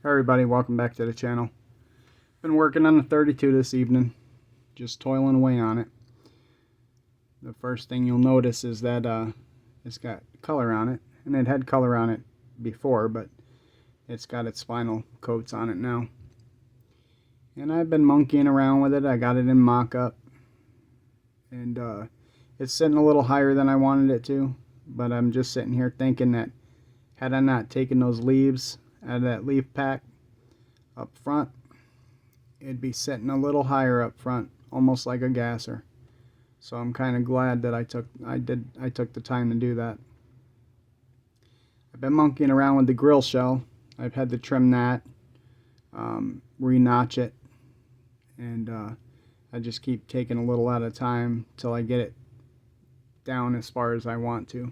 Hi everybody, welcome back to the channel. Been working on the 32 this evening, just toiling away on it. The first thing you'll notice is that it's got color on it, and it had color on it before, but it's got its final coats on it now. And I've been monkeying around with it. I got it in mock-up, and it's sitting a little higher than I wanted it to, but I'm just sitting here thinking that had I not taken those leaves out of that leaf pack up front, it'd be sitting a little higher up front, almost like a gasser. So I'm kind of glad that I took the time to do that. I've been monkeying around with the grill shell. I've had to trim that, re-notch it, and I just keep taking a little at a time till I get it down as far as I want to,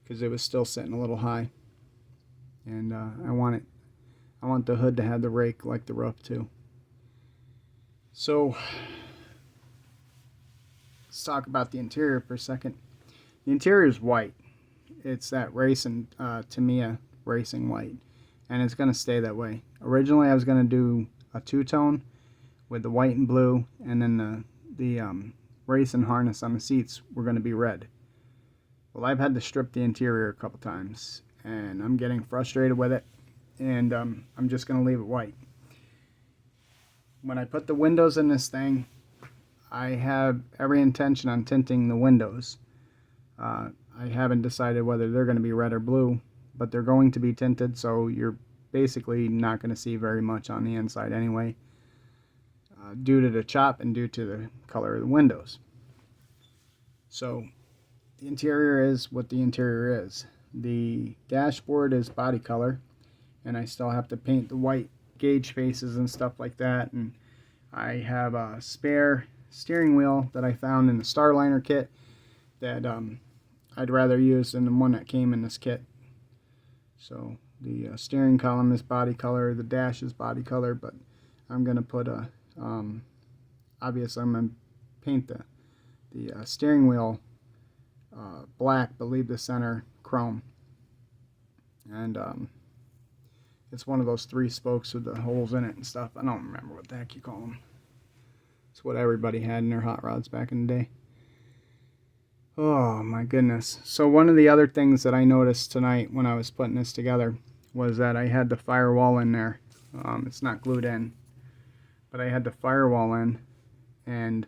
because it was still sitting a little high. And I want the hood to have the rake like the roof too. So let's talk about the interior for a second. The interior is white. It's that racing Tamiya racing white, and it's going to stay that way. Originally I was going to do a two-tone with the white and blue, and then the racing harness on the seats were going to be red. Well, I've had to strip the interior a couple times, and I'm getting frustrated with it, and I'm just going to leave it white. When I put the windows in this thing, I have every intention on tinting the windows. I haven't decided whether they're going to be red or blue, but they're going to be tinted, so you're basically not going to see very much on the inside anyway, due to the chop and due to the color of the windows. So the interior is what the interior is. The dashboard is body color, and I still have to paint the white gauge faces and stuff like that. And I have a spare steering wheel that I found in the Starliner kit that I'd rather use than the one that came in this kit. So the steering column is body color, the dash is body color, but I'm going to put a obviously I'm going to paint the steering wheel black, but leave the center chrome. And it's one of those 3 spokes with the holes in it and stuff. I don't remember what the heck you call them. It's what everybody had in their hot rods back in the day. Oh my goodness. So one of the other things that I noticed tonight when I was putting this together was that I had the firewall in there. It's not glued in, but I had the firewall in, and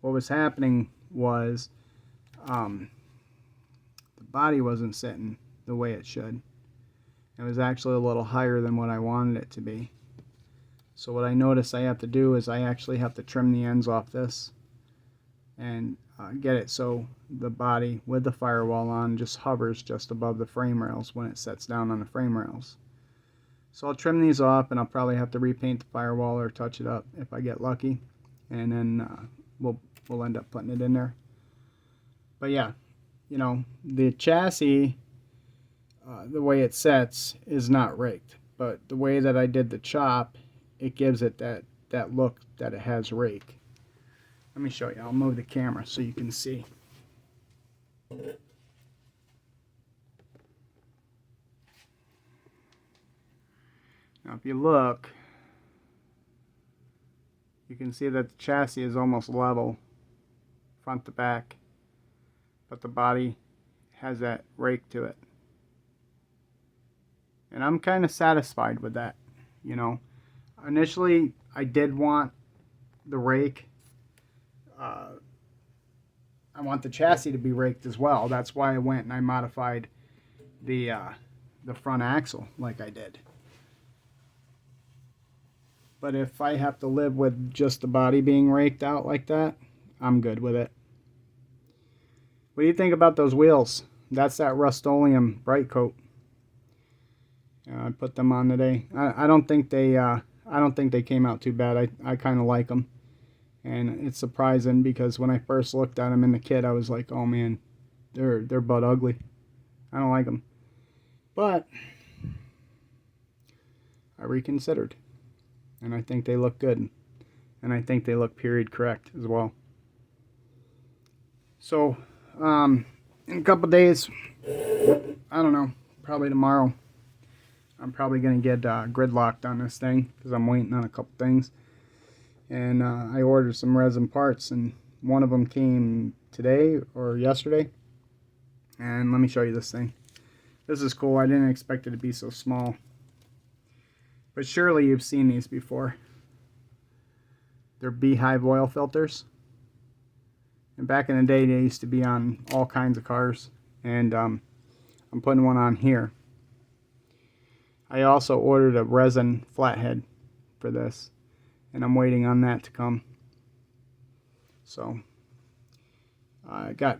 what was happening was the body wasn't sitting the way it should. It was actually a little higher than what I wanted it to be. So what I noticed I have to do is I actually have to trim the ends off this and get it so the body with the firewall on just hovers just above the frame rails when it sets down on the frame rails. So I'll trim these off, and I'll probably have to repaint the firewall or touch it up if I get lucky, and then we'll end up putting it in there. But yeah, you know, the chassis, the way it sets is not raked, but the way that I did the chop, it gives it that look that it has rake. Let me show you. I'll move the camera so you can see. Now if you look, you can see that the chassis is almost level front to back, but the body has that rake to it. And I'm kind of satisfied with that, you know. Initially, I did want the rake. I want the chassis to be raked as well. That's why I went and I modified the front axle like I did. But if I have to live with just the body being raked out like that, I'm good with it. What do you think about those wheels? That's that Rust-Oleum bright coat. I put them on today. I don't think they came out too bad. I kind of like them, and it's surprising because when I first looked at them in the kit, I was like, oh man, they're butt ugly. I don't like them, but I reconsidered, and I think they look good, and I think they look period correct as well. So in a couple days, I don't know, probably tomorrow, I'm probably going to get gridlocked on this thing because I'm waiting on a couple things. And I ordered some resin parts, and one of them came today or yesterday. And let me show you this thing. This is cool. I didn't expect it to be so small. But surely you've seen these before. They're beehive oil filters. And back in the day, they used to be on all kinds of cars. And I'm putting one on here. I also ordered a resin flathead for this, and I'm waiting on that to come. So I got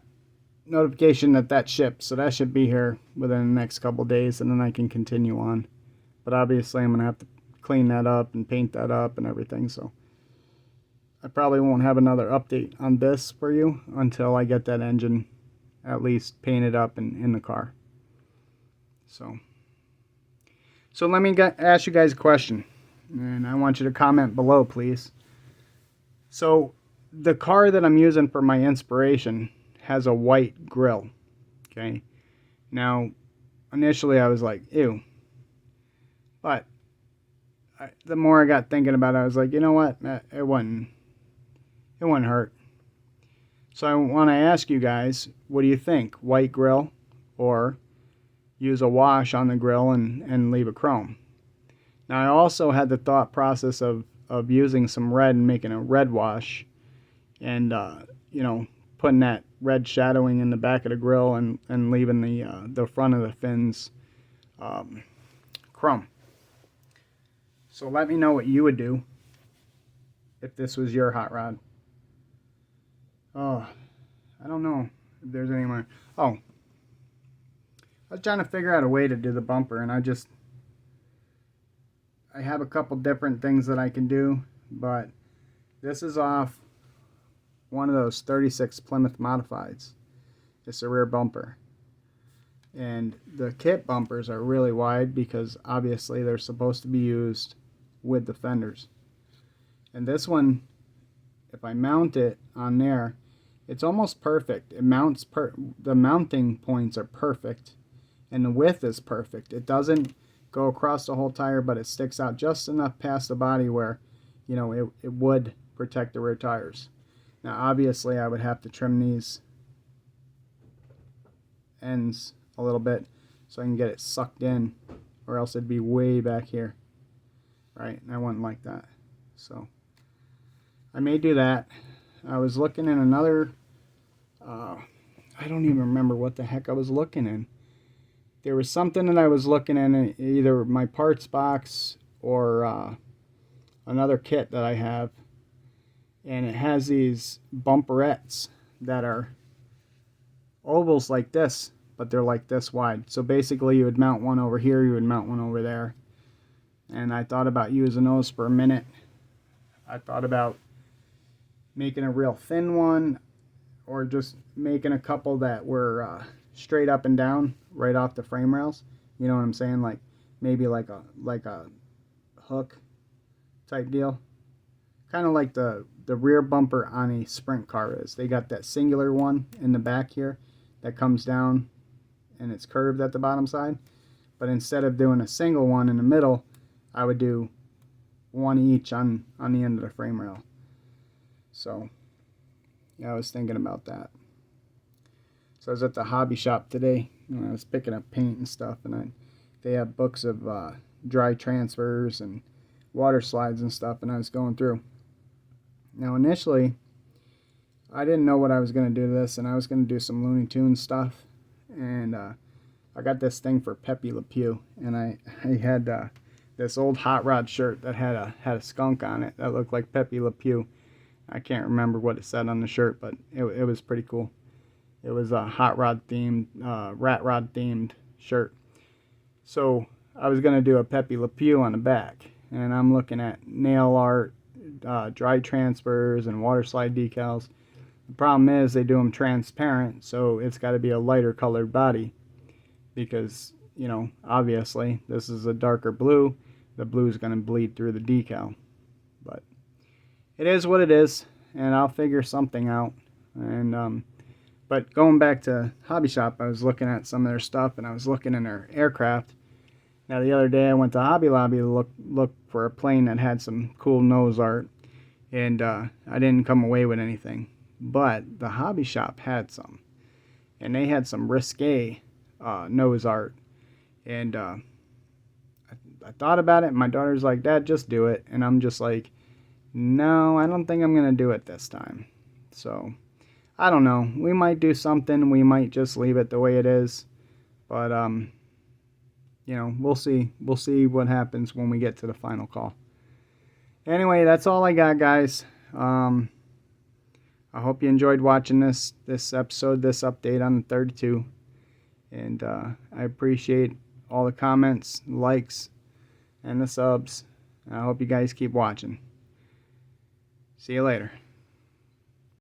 notification that shipped, so that should be here within the next couple days, and then I can continue on. But obviously I'm going to have to clean that up and paint that up and everything, so I probably won't have another update on this for you until I get that engine at least painted up and in the car. So let me ask you guys a question, and I want you to comment below, please. So the car that I'm using for my inspiration has a white grille, okay? Now, initially I was like, ew. But the more I got thinking about it, I was like, you know what? It wouldn't hurt. So I want to ask you guys, what do you think? White grille or use a wash on the grill and leave a chrome? Now I also had the thought process of using some red and making a red wash and you know, putting that red shadowing in the back of the grill and leaving the front of the fins chrome. So let me know what you would do if this was your hot rod. Oh, I don't know if there's any more. Oh, I was trying to figure out a way to do the bumper, and I have a couple different things that I can do, but this is off one of those 36 Plymouth Modifieds. It's a rear bumper. And the kit bumpers are really wide because obviously they're supposed to be used with the fenders. And this one, if I mount it on there, it's almost perfect. It mounts the mounting points are perfect, and the width is perfect. It doesn't go across the whole tire, but it sticks out just enough past the body where, you know, it would protect the rear tires. Now obviously I would have to trim these ends a little bit so I can get it sucked in, or else it'd be way back here, right? And I wouldn't like that. So I may do that. I was looking in another I don't even remember what the heck I was looking in. There was something that I was looking in, either my parts box or another kit that I have, and it has these bumperettes that are ovals like this, but they're like this wide. So basically you would mount one over here, you would mount one over there. And I thought about using those for a minute. I thought about making a real thin one, or just making a couple that were straight up and down right off the frame rails. You know what I'm saying? Like maybe like a hook type deal. Kind of like the rear bumper on a sprint car is. They got that singular one in the back here that comes down and it's curved at the bottom side. But instead of doing a single one in the middle, I would do one each on the end of the frame rail. So yeah, I was thinking about that. So I was at the hobby shop today, and I was picking up paint and stuff, and they have books of dry transfers and water slides and stuff, and I was going through. Now initially, I didn't know what I was going to do to this, and I was going to do some Looney Tunes stuff, and I got this thing for Pepe Le Pew, and I had this old Hot Rod shirt that had a skunk on it that looked like Pepe Le Pew. I can't remember what it said on the shirt, but it was pretty cool. It was a hot rod themed, rat rod themed shirt. So I was going to do a Pepe Le Pew on the back, and I'm looking at nail art, dry transfers, and water slide decals. The problem is they do them transparent, so it's got to be a lighter colored body because, you know, obviously this is a darker blue. The blue is going to bleed through the decal. But it is what it is, and I'll figure something out. And but going back to Hobby Shop, I was looking at some of their stuff, and I was looking in their aircraft, Now the other day I went to Hobby Lobby to look for a plane that had some cool nose art, and I didn't come away with anything. But the hobby shop had some, and they had some risque nose art. And I thought about it, and my daughter's like, "Dad, just do it." And I'm just like, "No, I don't think I'm gonna do it this time." So I don't know. We might do something. We might just leave it the way it is. But we'll see. We'll see what happens when we get to the final call. Anyway, that's all I got, guys. I hope you enjoyed watching this episode, this update on the 32. And I appreciate all the comments, likes, and the subs. I hope you guys keep watching. See you later.